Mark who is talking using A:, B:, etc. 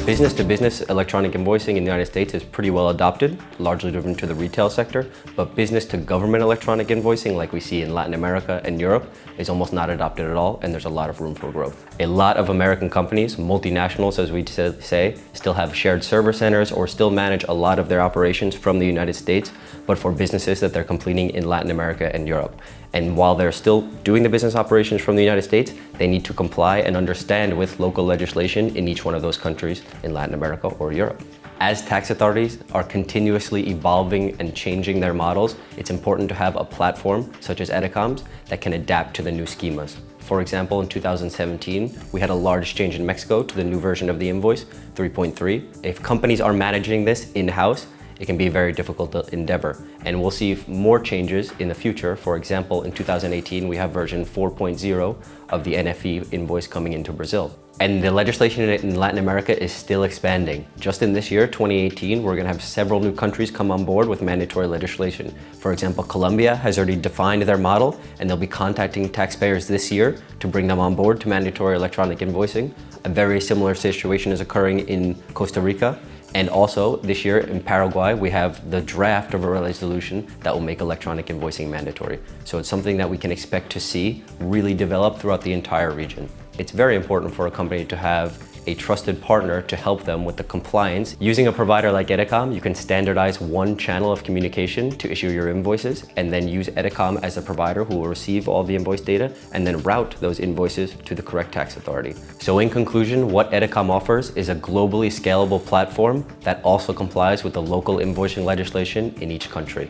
A: Business-to-business electronic invoicing in the United States is pretty well adopted, largely driven to the retail sector, but business-to-government electronic invoicing, like we see in Latin America and Europe, is almost not adopted at all, and there's a lot of room for growth. A lot of American companies, multinationals as we say, still have shared server centers or still manage a lot of their operations from the United States, but for businesses that they're completing in Latin America and Europe. And while they're still doing the business operations from the United States, they need to comply and understand with local legislation in each one of those countries in Latin America or Europe. As tax authorities are continuously evolving and changing their models, it's important to have a platform such as Edicom's that can adapt to the new schemas. For example, in 2017, we had a large change in Mexico to the new version of the invoice, 3.3. If companies are managing this in-house, it can be a very difficult endeavor. And we'll see more changes in the future. For example, in 2018, we have version 4.0 of the NFE invoice coming into Brazil. And the legislation in Latin America is still expanding. Just in this year, 2018, we're gonna have several new countries come on board with mandatory legislation. For example, Colombia has already defined their model, and they'll be contacting taxpayers this year to bring them on board to mandatory electronic invoicing. A very similar situation is occurring in Costa Rica. And also, this year in Paraguay, we have the draft of a resolution that will make electronic invoicing mandatory. So it's something that we can expect to see really develop throughout the entire region. It's very important for a company to have a trusted partner to help them with the compliance. Using a provider like Edicom, you can standardize one channel of communication to issue your invoices, and then use Edicom as a provider who will receive all the invoice data and then route those invoices to the correct tax authority. So in conclusion, what Edicom offers is a globally scalable platform that also complies with the local invoicing legislation in each country.